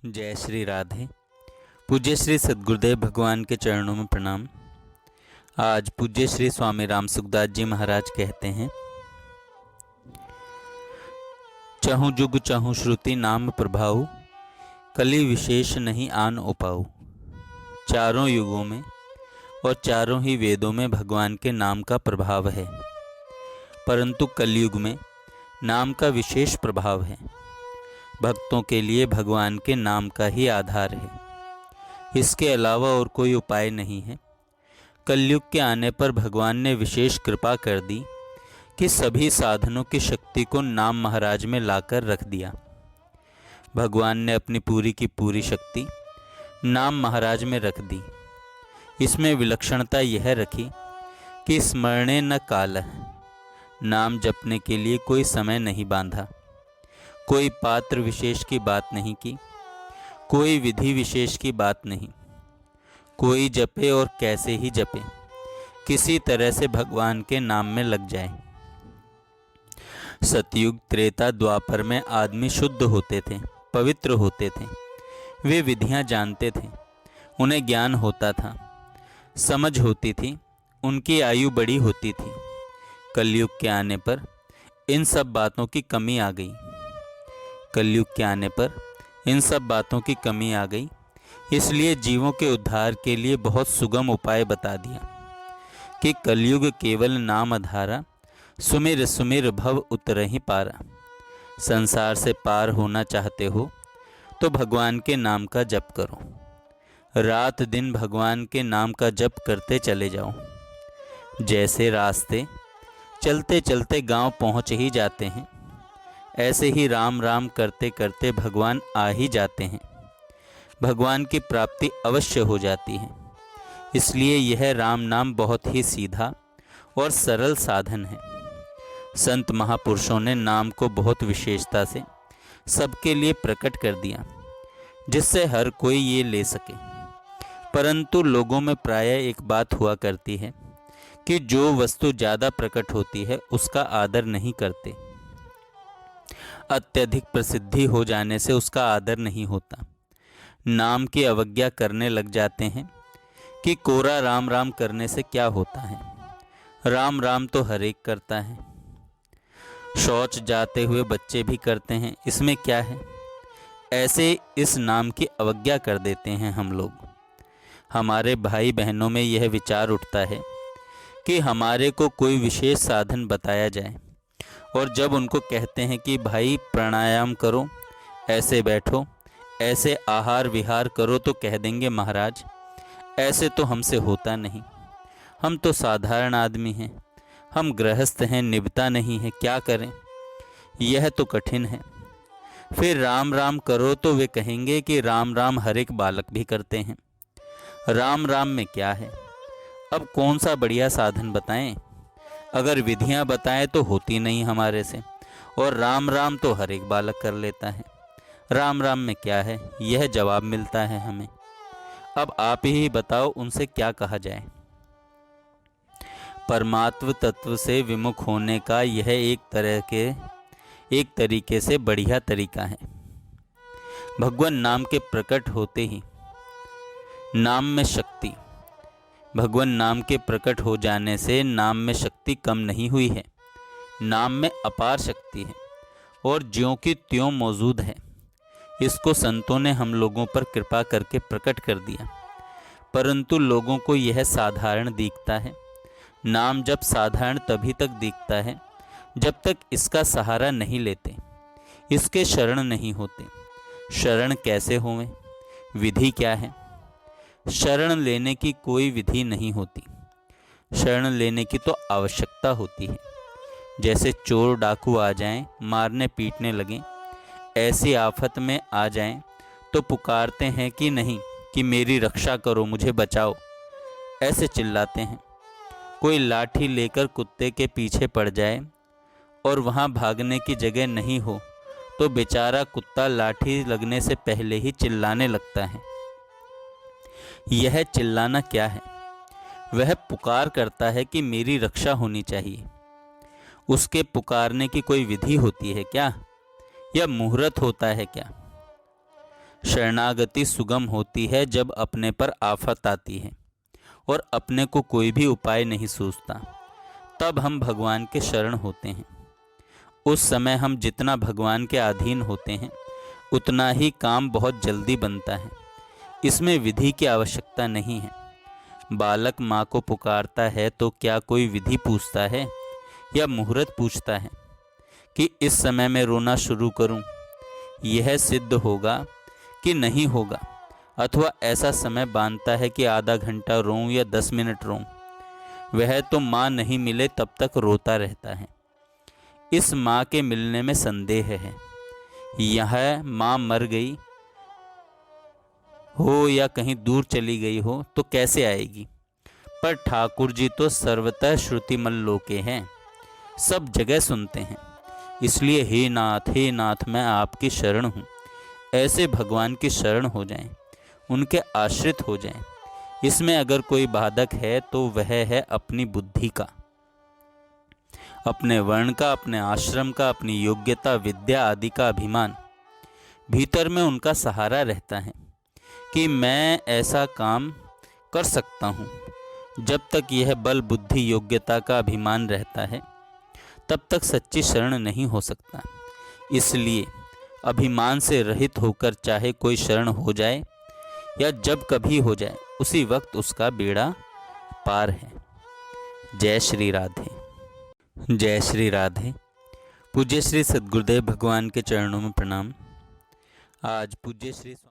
जय श्री राधे। पूज्य श्री सद्गुरुदेव भगवान के चरणों में प्रणाम। आज पूज्य श्री स्वामी राम सुखदास जी महाराज कहते हैं, चहु जुग चहु श्रुति नाम प्रभाऊ, कली विशेष नहीं आन उपाऊ। चारों युगों में और चारों ही वेदों में भगवान के नाम का प्रभाव है, परंतु कलयुग में नाम का विशेष प्रभाव है। भक्तों के लिए भगवान के नाम का ही आधार है, इसके अलावा और कोई उपाय नहीं है। कलयुग के आने पर भगवान ने विशेष कृपा कर दी कि सभी साधनों की शक्ति को नाम महाराज में लाकर रख दिया। भगवान ने अपनी पूरी की पूरी शक्ति नाम महाराज में रख दी। इसमें विलक्षणता यह रखी कि स्मरणे न कालः, नाम जपने के लिए कोई समय नहीं बांधा, कोई पात्र विशेष की बात नहीं की, कोई विधि विशेष की बात नहीं। कोई जपे और कैसे ही जपे, किसी तरह से भगवान के नाम में लग जाए। सतयुग त्रेता द्वापर में आदमी शुद्ध होते थे, पवित्र होते थे, वे विधियां जानते थे, उन्हें ज्ञान होता था, समझ होती थी, उनकी आयु बड़ी होती थी। कलयुग के आने पर इन सब बातों की कमी आ गई। कलयुग के आने पर इन सब बातों की कमी आ गई, इसलिए जीवों के उद्धार के लिए बहुत सुगम उपाय बता दिया कि कलयुग केवल नाम आधारा, सुमिर सुमिर भव उतरहि पारा। संसार से पार होना चाहते हो तो भगवान के नाम का जप करो, रात दिन भगवान के नाम का जप करते चले जाओ। जैसे रास्ते चलते चलते गांव पहुंच ही जाते हैं, ऐसे ही राम राम करते करते भगवान आ ही जाते हैं, भगवान की प्राप्ति अवश्य हो जाती है। इसलिए यह राम नाम बहुत ही सीधा और सरल साधन है। संत महापुरुषों ने नाम को बहुत विशेषता से सबके लिए प्रकट कर दिया, जिससे हर कोई ये ले सके। परंतु लोगों में प्रायः एक बात हुआ करती है कि जो वस्तु ज़्यादा प्रकट होती है उसका आदर नहीं करते। अत्यधिक प्रसिद्धि हो जाने से उसका आदर नहीं होता। नाम की अवज्ञा करने लग जाते हैं कि कोरा राम राम करने से क्या होता है, राम राम तो हर एक करता है। शौच जाते हुए बच्चे भी करते हैं, इसमें क्या है। ऐसे इस नाम की अवज्ञा कर देते हैं हम लोग। हमारे भाई बहनों में यह विचार उठता है कि हमारे को कोई विशेष साधन बताया जाए, और जब उनको कहते हैं कि भाई प्राणायाम करो, ऐसे बैठो, ऐसे आहार विहार करो, तो कह देंगे महाराज ऐसे तो हमसे होता नहीं, हम तो साधारण आदमी हैं, हम गृहस्थ हैं, निभता नहीं है, क्या करें, यह तो कठिन है। फिर राम राम करो तो वे कहेंगे कि राम राम हर एक बालक भी करते हैं, राम राम में क्या है। अब कौन सा बढ़िया साधन बताएं। अगर विधियां बताएं तो होती नहीं हमारे से, और राम राम तो हर एक बालक कर लेता है, राम राम में क्या है, यह जवाब मिलता है हमें। अब आप ही बताओ उनसे क्या कहा जाए। परमात्म तत्व से विमुख होने का यह एक तरीके से बढ़िया तरीका है। भगवान नाम के प्रकट होते ही नाम में शक्ति, भगवान नाम के प्रकट हो जाने से नाम में शक्ति कम नहीं हुई है, नाम में अपार शक्ति है और ज्यों की त्यों मौजूद है। इसको संतों ने हम लोगों पर कृपा करके प्रकट कर दिया, परंतु लोगों को यह साधारण दिखता है। नाम जब साधारण तभी तक दिखता है जब तक इसका सहारा नहीं लेते, इसके शरण नहीं होते। शरण कैसे होवें, विधि क्या है। शरण लेने की कोई विधि नहीं होती, शरण लेने की तो आवश्यकता होती है। जैसे चोर डाकू आ जाएं, मारने पीटने लगें, ऐसी आफत में आ जाएं तो पुकारते हैं कि नहीं कि मेरी रक्षा करो, मुझे बचाओ, ऐसे चिल्लाते हैं। कोई लाठी लेकर कुत्ते के पीछे पड़ जाए और वहाँ भागने की जगह नहीं हो तो बेचारा कुत्ता लाठी लगने से पहले ही चिल्लाने लगता है। यह चिल्लाना क्या है, वह पुकार करता है कि मेरी रक्षा होनी चाहिए। उसके पुकारने की कोई विधि होती है क्या, या मुहूर्त होता है क्या। शरणागति सुगम होती है जब अपने पर आफत आती है और अपने को कोई भी उपाय नहीं सूझता, तब हम भगवान के शरण होते हैं। उस समय हम जितना भगवान के अधीन होते हैं उतना ही काम बहुत जल्दी बनता है। इसमें विधि की आवश्यकता नहीं है। बालक माँ को पुकारता है तो क्या कोई विधि पूछता है या मुहूर्त पूछता है कि इस समय में रोना शुरू करूं? यह सिद्ध होगा कि नहीं होगा, अथवा ऐसा समय बांधता है कि आधा घंटा रोऊं या 10 मिनट रोऊं। वह तो माँ नहीं मिले तब तक रोता रहता है। इस माँ के मिलने में संदेह है। यह माँ मर गई हो या कहीं दूर चली गई हो तो कैसे आएगी? पर ठाकुर जी तो सर्वतः श्रुतिमल लोके हैं, सब जगह सुनते हैं। इसलिए हे नाथ मैं आपकी शरण हूँ। ऐसे भगवान की शरण हो जाएं, उनके आश्रित हो जाएं। इसमें अगर कोई बाधक है तो वह है अपनी बुद्धि का, अपने वर्ण का, अपने आश्रम का, अपनी योग्यता, विद्या आदि का अभिमान। भीतर में उनका सहारा रहता है कि मैं ऐसा काम कर सकता हूँ। जब तक यह बल, बुद्धि, योग्यता का अभिमान रहता है तब तक सच्ची शरण नहीं हो सकता। इसलिए अभिमान से रहित होकर चाहे कोई शरण हो जाए या जब कभी हो जाए, उसी वक्त उसका बेड़ा पार है। जय श्री राधे। जय श्री राधे। पूज्य श्री सद्गुरुदेव भगवान के चरणों में प्रणाम। आज पूज्य श्री